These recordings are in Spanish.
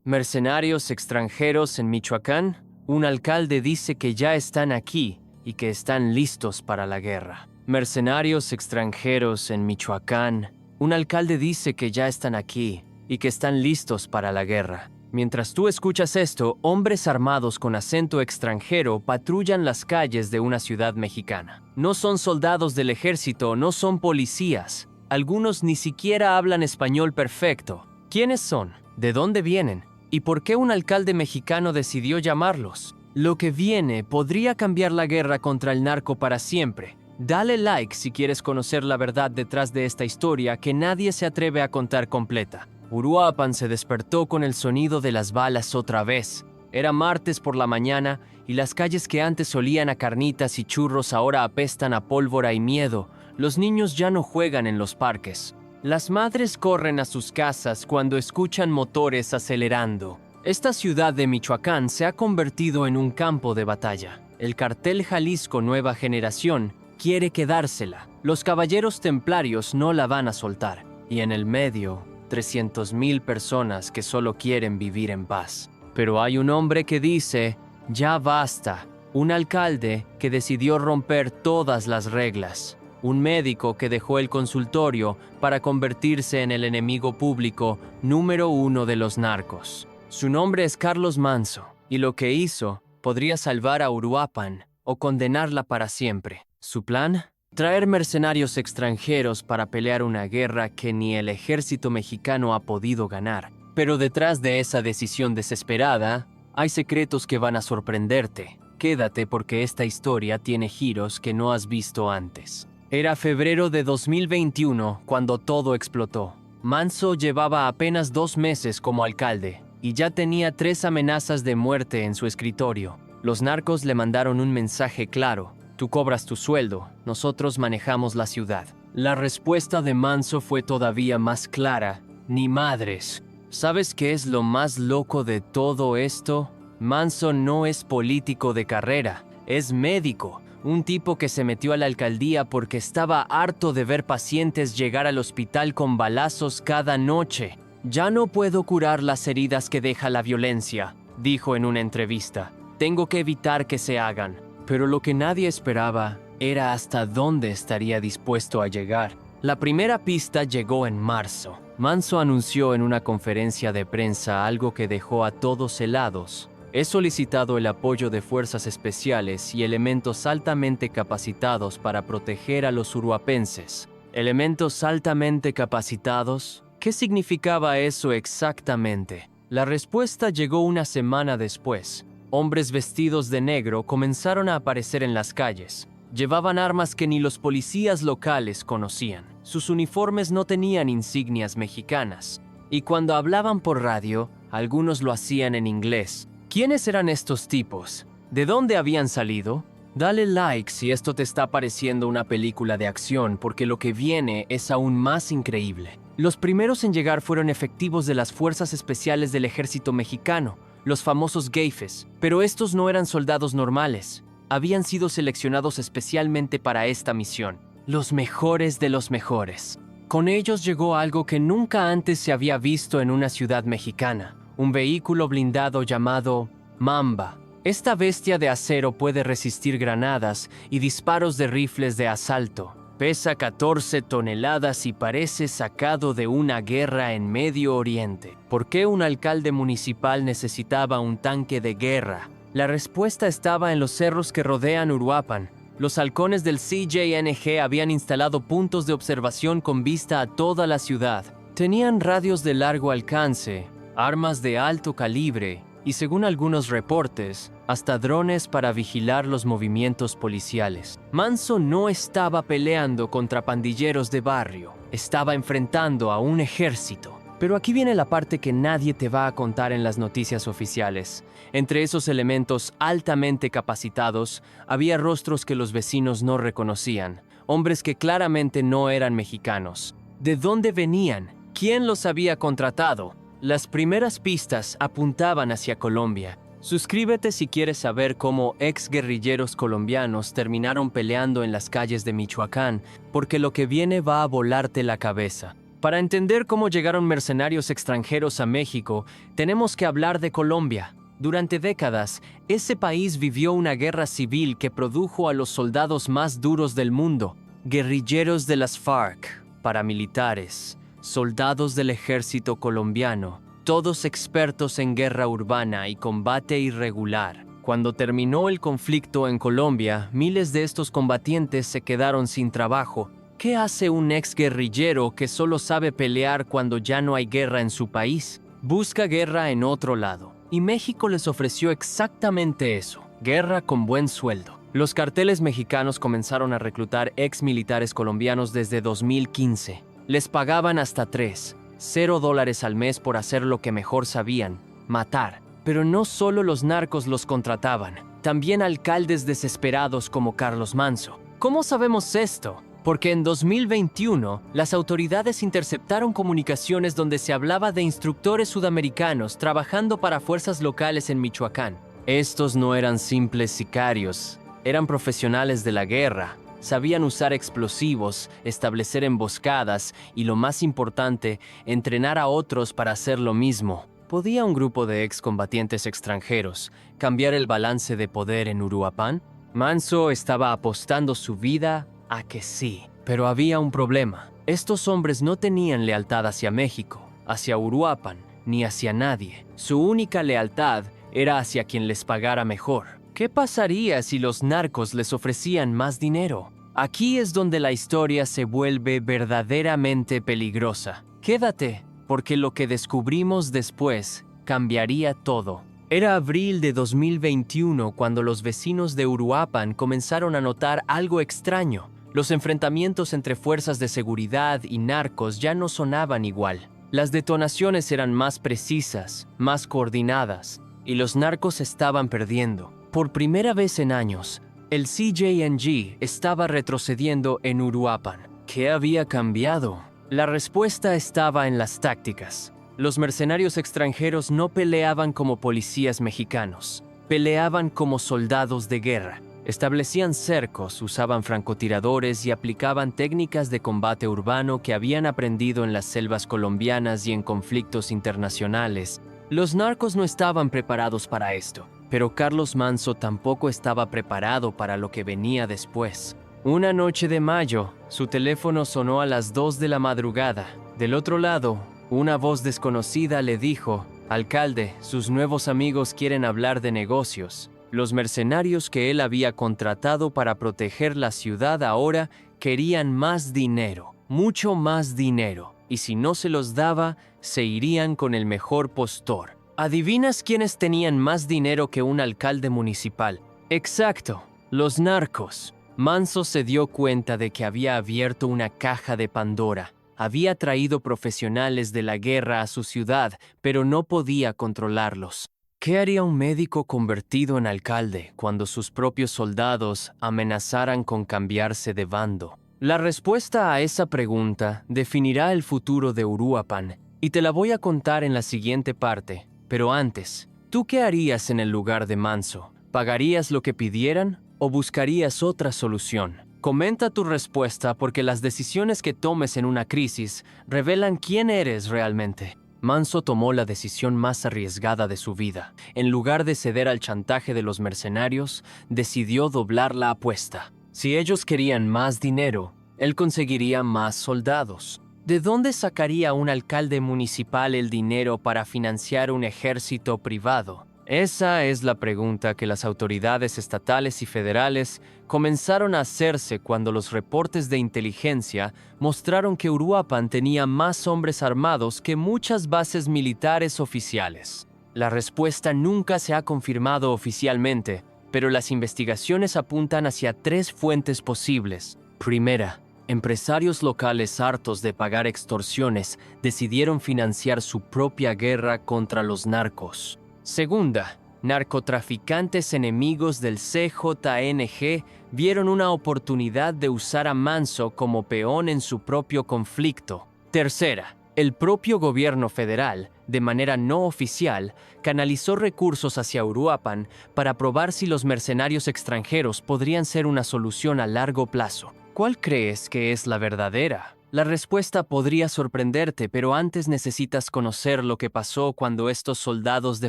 Mercenarios extranjeros en Michoacán. Un alcalde dice que ya están aquí y que están listos para la guerra. Mercenarios extranjeros en Michoacán. Un alcalde dice que ya están aquí y que están listos para la guerra. Mientras tú escuchas esto, hombres armados con acento extranjero patrullan las calles de una ciudad mexicana. No son soldados del ejército, no son policías. Algunos ni siquiera hablan español perfecto. ¿Quiénes son? ¿De dónde vienen? ¿Y por qué un alcalde mexicano decidió llamarlos? Lo que viene podría cambiar la guerra contra el narco para siempre. Dale like si quieres conocer la verdad detrás de esta historia que nadie se atreve a contar completa. Uruapan se despertó con el sonido de las balas otra vez. Era martes por la mañana y las calles que antes olían a carnitas y churros ahora apestan a pólvora y miedo. Los niños ya no juegan en los parques. Las madres corren a sus casas cuando escuchan motores acelerando. Esta ciudad de Michoacán se ha convertido en un campo de batalla. El cartel Jalisco Nueva Generación quiere quedársela. Los caballeros templarios no la van a soltar. Y en el medio, 300,000 personas que solo quieren vivir en paz. Pero hay un hombre que dice, ya basta. Un alcalde que decidió romper todas las reglas. Un médico que dejó el consultorio para convertirse en el enemigo público número 1 de los narcos. Su nombre es Carlos Manzo, y lo que hizo podría salvar a Uruapan o condenarla para siempre. ¿Su plan? Traer mercenarios extranjeros para pelear una guerra que ni el ejército mexicano ha podido ganar. Pero detrás de esa decisión desesperada, hay secretos que van a sorprenderte. Quédate porque esta historia tiene giros que no has visto antes. Era febrero de 2021 cuando todo explotó. Manzo llevaba apenas 2 meses como alcalde y ya tenía 3 amenazas de muerte en su escritorio. Los narcos le mandaron un mensaje claro. Tú cobras tu sueldo, nosotros manejamos la ciudad. La respuesta de Manzo fue todavía más clara. Ni madres. ¿Sabes qué es lo más loco de todo esto? Manzo no es político de carrera, es médico. Un tipo que se metió a la alcaldía porque estaba harto de ver pacientes llegar al hospital con balazos cada noche. Ya no puedo curar las heridas que deja la violencia, dijo en una entrevista. Tengo que evitar que se hagan. Pero lo que nadie esperaba era hasta dónde estaría dispuesto a llegar. La primera pista llegó en marzo. Manzo anunció en una conferencia de prensa algo que dejó a todos helados. He solicitado el apoyo de fuerzas especiales y elementos altamente capacitados para proteger a los uruapenses. ¿Elementos altamente capacitados? ¿Qué significaba eso exactamente? La respuesta llegó una semana después. Hombres vestidos de negro comenzaron a aparecer en las calles. Llevaban armas que ni los policías locales conocían. Sus uniformes no tenían insignias mexicanas. Y cuando hablaban por radio, algunos lo hacían en inglés. ¿Quiénes eran estos tipos? ¿De dónde habían salido? Dale like si esto te está pareciendo una película de acción, porque lo que viene es aún más increíble. Los primeros en llegar fueron efectivos de las Fuerzas Especiales del Ejército Mexicano, los famosos GEIFES, pero estos no eran soldados normales. Habían sido seleccionados especialmente para esta misión. Los mejores de los mejores. Con ellos llegó algo que nunca antes se había visto en una ciudad mexicana. Un vehículo blindado llamado Mamba. Esta bestia de acero puede resistir granadas y disparos de rifles de asalto. Pesa 14 toneladas y parece sacado de una guerra en Medio Oriente. ¿Por qué un alcalde municipal necesitaba un tanque de guerra? La respuesta estaba en los cerros que rodean Uruapan. Los halcones del CJNG habían instalado puntos de observación con vista a toda la ciudad. Tenían radios de largo alcance, armas de alto calibre y, según algunos reportes, hasta drones para vigilar los movimientos policiales. Manzo no estaba peleando contra pandilleros de barrio, estaba enfrentando a un ejército. Pero aquí viene la parte que nadie te va a contar en las noticias oficiales. Entre esos elementos altamente capacitados, había rostros que los vecinos no reconocían, hombres que claramente no eran mexicanos. ¿De dónde venían? ¿Quién los había contratado? Las primeras pistas apuntaban hacia Colombia. Suscríbete si quieres saber cómo exguerrilleros colombianos terminaron peleando en las calles de Michoacán, porque lo que viene va a volarte la cabeza. Para entender cómo llegaron mercenarios extranjeros a México, tenemos que hablar de Colombia. Durante décadas, ese país vivió una guerra civil que produjo a los soldados más duros del mundo, guerrilleros de las FARC, paramilitares, soldados del ejército colombiano, todos expertos en guerra urbana y combate irregular. Cuando terminó el conflicto en Colombia, miles de estos combatientes se quedaron sin trabajo. ¿Qué hace un exguerrillero que solo sabe pelear cuando ya no hay guerra en su país? Busca guerra en otro lado. Y México les ofreció exactamente eso, guerra con buen sueldo. Los carteles mexicanos comenzaron a reclutar exmilitares colombianos desde 2015. Les pagaban hasta $0 al mes por hacer lo que mejor sabían, matar. Pero no solo los narcos los contrataban, también alcaldes desesperados como Carlos Manso. ¿Cómo sabemos esto? Porque en 2021, las autoridades interceptaron comunicaciones donde se hablaba de instructores sudamericanos trabajando para fuerzas locales en Michoacán. Estos no eran simples sicarios, eran profesionales de la guerra. Sabían usar explosivos, establecer emboscadas y, lo más importante, entrenar a otros para hacer lo mismo. ¿Podía un grupo de excombatientes extranjeros cambiar el balance de poder en Uruapan? Manso estaba apostando su vida a que sí, pero había un problema. Estos hombres no tenían lealtad hacia México, hacia Uruapan, ni hacia nadie. Su única lealtad era hacia quien les pagara mejor. ¿Qué pasaría si los narcos les ofrecían más dinero? Aquí es donde la historia se vuelve verdaderamente peligrosa. Quédate, porque lo que descubrimos después cambiaría todo. Era abril de 2021 cuando los vecinos de Uruapan comenzaron a notar algo extraño. Los enfrentamientos entre fuerzas de seguridad y narcos ya no sonaban igual. Las detonaciones eran más precisas, más coordinadas, y los narcos estaban perdiendo. Por primera vez en años, el CJNG estaba retrocediendo en Uruapan. ¿Qué había cambiado? La respuesta estaba en las tácticas. Los mercenarios extranjeros no peleaban como policías mexicanos, peleaban como soldados de guerra. Establecían cercos, usaban francotiradores y aplicaban técnicas de combate urbano que habían aprendido en las selvas colombianas y en conflictos internacionales. Los narcos no estaban preparados para esto, pero Carlos Manso tampoco estaba preparado para lo que venía después. Una noche de mayo, su teléfono sonó a las 2 de la madrugada. Del otro lado, una voz desconocida le dijo: «Alcalde, sus nuevos amigos quieren hablar de negocios». Los mercenarios que él había contratado para proteger la ciudad ahora querían más dinero, mucho más dinero, y si no se los daba, se irían con el mejor postor. ¿Adivinas quiénes tenían más dinero que un alcalde municipal? Exacto, los narcos. Manso se dio cuenta de que había abierto una caja de Pandora. Había traído profesionales de la guerra a su ciudad, pero no podía controlarlos. ¿Qué haría un médico convertido en alcalde cuando sus propios soldados amenazaran con cambiarse de bando? La respuesta a esa pregunta definirá el futuro de Uruapan, y te la voy a contar en la siguiente parte. Pero antes, ¿tú qué harías en el lugar de Manso? ¿Pagarías lo que pidieran o buscarías otra solución? Comenta tu respuesta porque las decisiones que tomes en una crisis revelan quién eres realmente. Manso tomó la decisión más arriesgada de su vida. En lugar de ceder al chantaje de los mercenarios, decidió doblar la apuesta. Si ellos querían más dinero, él conseguiría más soldados. ¿De dónde sacaría un alcalde municipal el dinero para financiar un ejército privado? Esa es la pregunta que las autoridades estatales y federales comenzaron a hacerse cuando los reportes de inteligencia mostraron que Uruapan tenía más hombres armados que muchas bases militares oficiales. La respuesta nunca se ha confirmado oficialmente, pero las investigaciones apuntan hacia 3 fuentes posibles. Primera, empresarios locales hartos de pagar extorsiones decidieron financiar su propia guerra contra los narcos. Segunda, narcotraficantes enemigos del CJNG vieron una oportunidad de usar a Manso como peón en su propio conflicto. Tercera, el propio gobierno federal, de manera no oficial, canalizó recursos hacia Uruapan para probar si los mercenarios extranjeros podrían ser una solución a largo plazo. ¿Cuál crees que es la verdadera? La respuesta podría sorprenderte, pero antes necesitas conocer lo que pasó cuando estos soldados de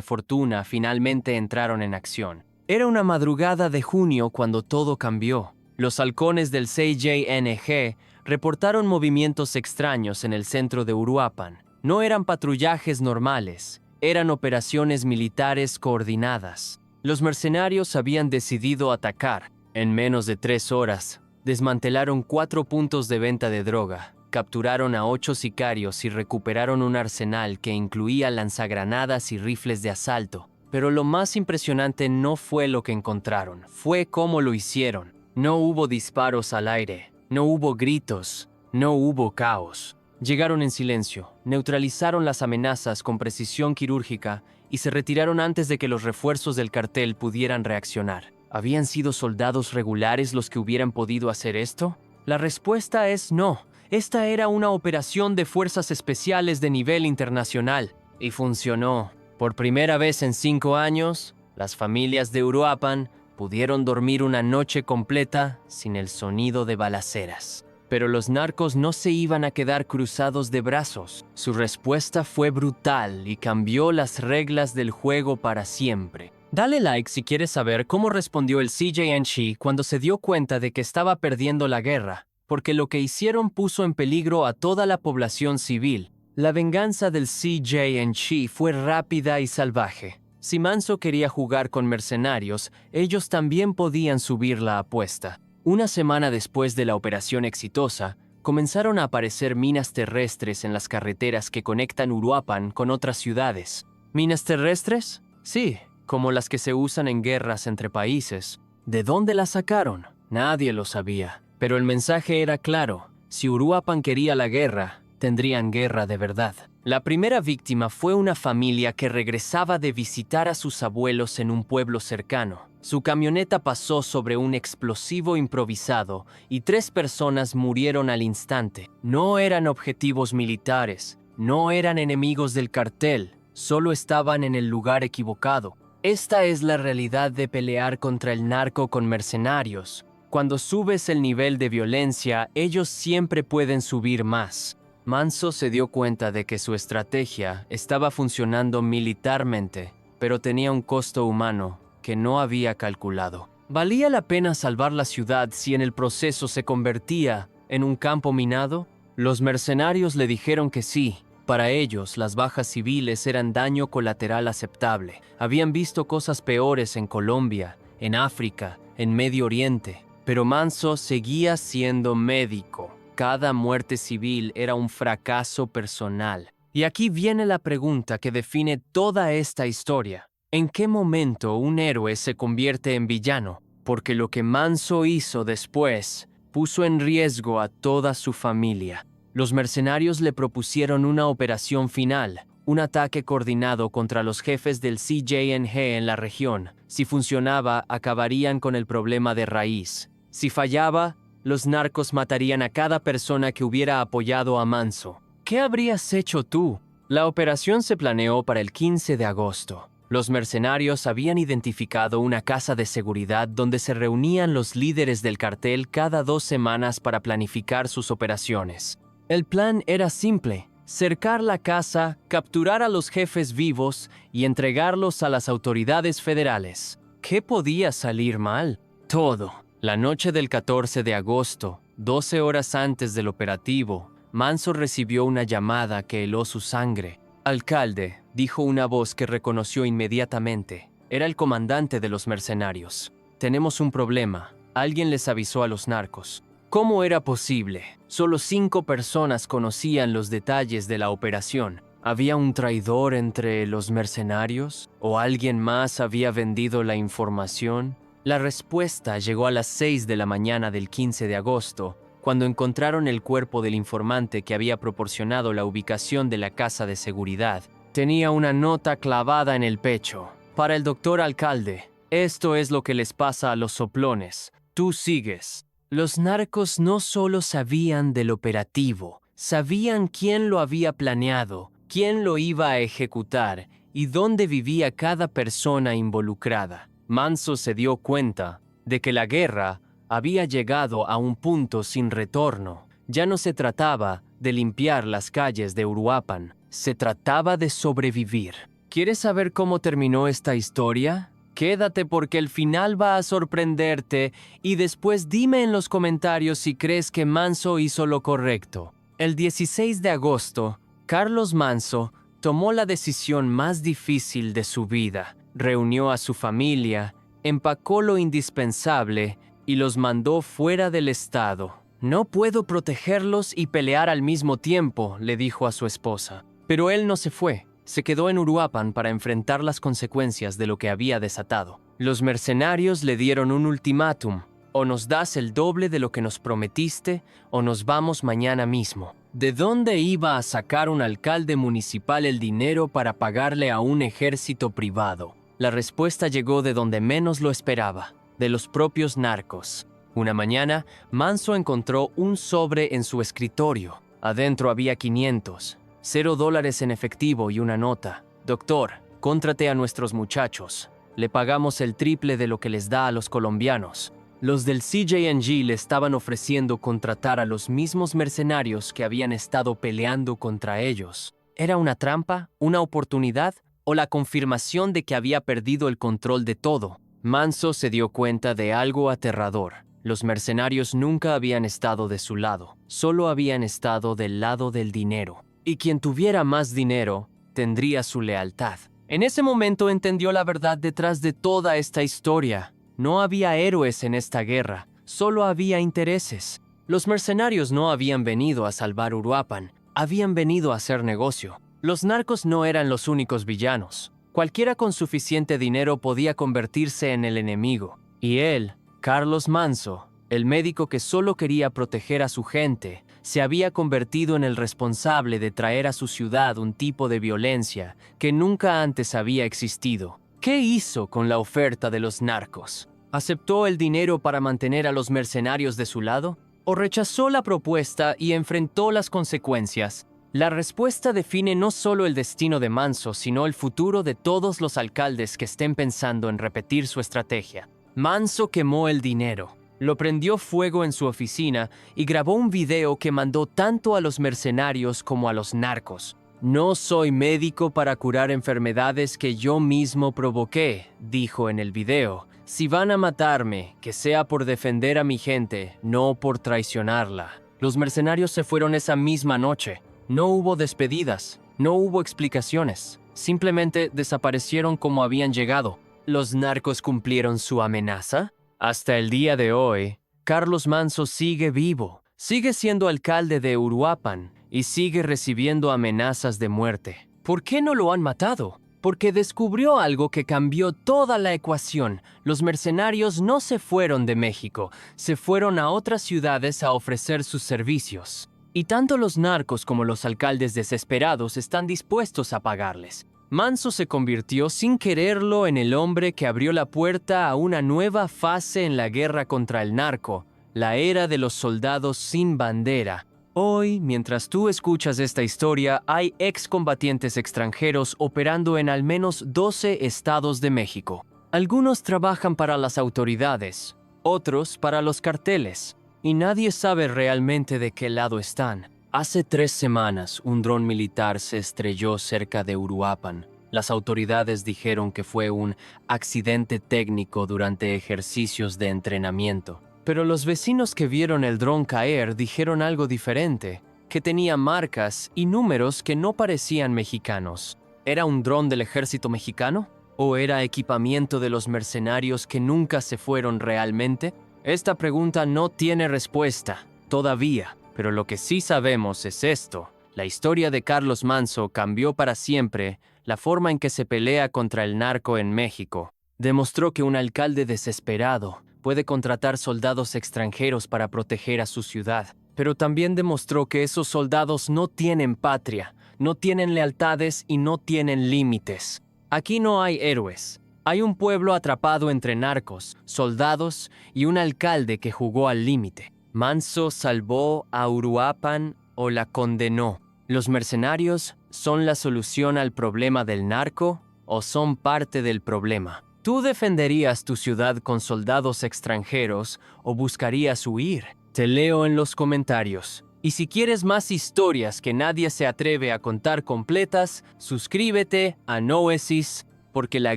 fortuna finalmente entraron en acción. Era una madrugada de junio cuando todo cambió. Los halcones del CJNG reportaron movimientos extraños en el centro de Uruapan. No eran patrullajes normales, eran operaciones militares coordinadas. Los mercenarios habían decidido atacar. En menos de 3 horas, desmantelaron 4 puntos de venta de droga, capturaron a 8 sicarios y recuperaron un arsenal que incluía lanzagranadas y rifles de asalto. Pero lo más impresionante no fue lo que encontraron, fue cómo lo hicieron. No hubo disparos al aire, no hubo gritos, no hubo caos. Llegaron en silencio, neutralizaron las amenazas con precisión quirúrgica y se retiraron antes de que los refuerzos del cartel pudieran reaccionar. ¿Habían sido soldados regulares los que hubieran podido hacer esto? La respuesta es no. Esta era una operación de fuerzas especiales de nivel internacional y funcionó. Por primera vez en 5 años, las familias de Uruapan pudieron dormir una noche completa sin el sonido de balaceras. Pero los narcos no se iban a quedar cruzados de brazos. Su respuesta fue brutal y cambió las reglas del juego para siempre. Dale like si quieres saber cómo respondió el CJNG cuando se dio cuenta de que estaba perdiendo la guerra, porque lo que hicieron puso en peligro a toda la población civil. La venganza del CJNG fue rápida y salvaje. Si Manso quería jugar con mercenarios, ellos también podían subir la apuesta. Una semana después de la operación exitosa, comenzaron a aparecer minas terrestres en las carreteras que conectan Uruapan con otras ciudades. ¿Minas terrestres? Sí, como las que se usan en guerras entre países. ¿De dónde las sacaron? Nadie lo sabía. Pero el mensaje era claro. Si Uruapan quería la guerra, tendrían guerra de verdad. La primera víctima fue una familia que regresaba de visitar a sus abuelos en un pueblo cercano. Su camioneta pasó sobre un explosivo improvisado y 3 personas murieron al instante. No eran objetivos militares, no eran enemigos del cartel, solo estaban en el lugar equivocado. Esta es la realidad de pelear contra el narco con mercenarios. Cuando subes el nivel de violencia, ellos siempre pueden subir más. Manso se dio cuenta de que su estrategia estaba funcionando militarmente, pero tenía un costo humano que no había calculado. ¿Valía la pena salvar la ciudad si en el proceso se convertía en un campo minado? Los mercenarios le dijeron que sí. Para ellos, las bajas civiles eran daño colateral aceptable. Habían visto cosas peores en Colombia, en África, en Medio Oriente. Pero Manso seguía siendo médico. Cada muerte civil era un fracaso personal. Y aquí viene la pregunta que define toda esta historia. ¿En qué momento un héroe se convierte en villano? Porque lo que Manso hizo después puso en riesgo a toda su familia. Los mercenarios le propusieron una operación final, un ataque coordinado contra los jefes del CJNG en la región. Si funcionaba, acabarían con el problema de raíz. Si fallaba, los narcos matarían a cada persona que hubiera apoyado a Manso. ¿Qué habrías hecho tú? La operación se planeó para el 15 de agosto. Los mercenarios habían identificado una casa de seguridad donde se reunían los líderes del cartel cada 2 semanas para planificar sus operaciones. El plan era simple: cercar la casa, capturar a los jefes vivos y entregarlos a las autoridades federales. ¿Qué podía salir mal? Todo. La noche del 14 de agosto, 12 horas antes del operativo, Manso recibió una llamada que heló su sangre. «Alcalde», dijo una voz que reconoció inmediatamente. Era el comandante de los mercenarios. «Tenemos un problema. Alguien les avisó a los narcos». ¿Cómo era posible? Solo 5 personas conocían los detalles de la operación. ¿Había un traidor entre los mercenarios? ¿O alguien más había vendido la información? La respuesta llegó a las 6 de la mañana del 15 de agosto, cuando encontraron el cuerpo del informante que había proporcionado la ubicación de la casa de seguridad. Tenía una nota clavada en el pecho. Para el doctor alcalde, esto es lo que les pasa a los soplones. Tú sigues. Los narcos no solo sabían del operativo, sabían quién lo había planeado, quién lo iba a ejecutar y dónde vivía cada persona involucrada. Manso se dio cuenta de que la guerra había llegado a un punto sin retorno. Ya no se trataba de limpiar las calles de Uruapan, se trataba de sobrevivir. ¿Quieres saber cómo terminó esta historia? Quédate porque el final va a sorprenderte y después dime en los comentarios si crees que Manso hizo lo correcto. El 16 de agosto, Carlos Manso tomó la decisión más difícil de su vida. Reunió a su familia, empacó lo indispensable y los mandó fuera del estado. No puedo protegerlos y pelear al mismo tiempo, le dijo a su esposa. Pero él no se fue. Se quedó en Uruapan para enfrentar las consecuencias de lo que había desatado. Los mercenarios le dieron un ultimátum: o nos das el doble de lo que nos prometiste, o nos vamos mañana mismo. ¿De dónde iba a sacar un alcalde municipal el dinero para pagarle a un ejército privado? La respuesta llegó de donde menos lo esperaba, de los propios narcos. Una mañana, Manso encontró un sobre en su escritorio. Adentro había 500. $0 en efectivo y una nota. Doctor, cóntrate a nuestros muchachos. Le pagamos el triple de lo que les da a los colombianos. Los del CJNG le estaban ofreciendo contratar a los mismos mercenarios que habían estado peleando contra ellos. ¿Era una trampa, una oportunidad o la confirmación de que había perdido el control de todo? Manso se dio cuenta de algo aterrador. Los mercenarios nunca habían estado de su lado, solo habían estado del lado del dinero. Y quien tuviera más dinero, tendría su lealtad. En ese momento entendió la verdad detrás de toda esta historia. No había héroes en esta guerra, solo había intereses. Los mercenarios no habían venido a salvar Uruapan, habían venido a hacer negocio. Los narcos no eran los únicos villanos. Cualquiera con suficiente dinero podía convertirse en el enemigo. Y él, Carlos Manso, el médico que solo quería proteger a su gente, se había convertido en el responsable de traer a su ciudad un tipo de violencia que nunca antes había existido. ¿Qué hizo con la oferta de los narcos? ¿Aceptó el dinero para mantener a los mercenarios de su lado? ¿O rechazó la propuesta y enfrentó las consecuencias? La respuesta define no solo el destino de Manso, sino el futuro de todos los alcaldes que estén pensando en repetir su estrategia. Manso quemó el dinero. Lo prendió fuego en su oficina y grabó un video que mandó tanto a los mercenarios como a los narcos. No soy médico para curar enfermedades que yo mismo provoqué, dijo en el video. Si van a matarme, que sea por defender a mi gente, no por traicionarla. Los mercenarios se fueron esa misma noche. No hubo despedidas, no hubo explicaciones. Simplemente desaparecieron como habían llegado. ¿Los narcos cumplieron su amenaza? Hasta el día de hoy, Carlos Manso sigue vivo, sigue siendo alcalde de Uruapan y sigue recibiendo amenazas de muerte. ¿Por qué no lo han matado? Porque descubrió algo que cambió toda la ecuación. Los mercenarios no se fueron de México, se fueron a otras ciudades a ofrecer sus servicios. Y tanto los narcos como los alcaldes desesperados están dispuestos a pagarles. Manso se convirtió sin quererlo en el hombre que abrió la puerta a una nueva fase en la guerra contra el narco, la era de los soldados sin bandera. Hoy, mientras tú escuchas esta historia, hay excombatientes extranjeros operando en al menos 12 estados de México. Algunos trabajan para las autoridades, otros para los carteles, y nadie sabe realmente de qué lado están. Hace 3 semanas, un dron militar se estrelló cerca de Uruapan. Las autoridades dijeron que fue un accidente técnico durante ejercicios de entrenamiento. Pero los vecinos que vieron el dron caer dijeron algo diferente, que tenía marcas y números que no parecían mexicanos. ¿Era un dron del ejército mexicano? ¿O era equipamiento de los mercenarios que nunca se fueron realmente? Esta pregunta no tiene respuesta, todavía. Pero lo que sí sabemos es esto: la historia de Carlos Manso cambió para siempre la forma en que se pelea contra el narco en México. Demostró que un alcalde desesperado puede contratar soldados extranjeros para proteger a su ciudad. Pero también demostró que esos soldados no tienen patria, no tienen lealtades y no tienen límites. Aquí no hay héroes. Hay un pueblo atrapado entre narcos, soldados y un alcalde que jugó al límite. ¿Manso salvó a Uruapan o la condenó? ¿Los mercenarios son la solución al problema del narco o son parte del problema? ¿Tú defenderías tu ciudad con soldados extranjeros o buscarías huir? Te leo en los comentarios. Y si quieres más historias que nadie se atreve a contar completas, suscríbete a Noesis, porque la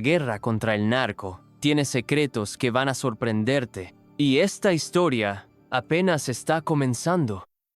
guerra contra el narco tiene secretos que van a sorprenderte. Y esta historia apenas está comenzando.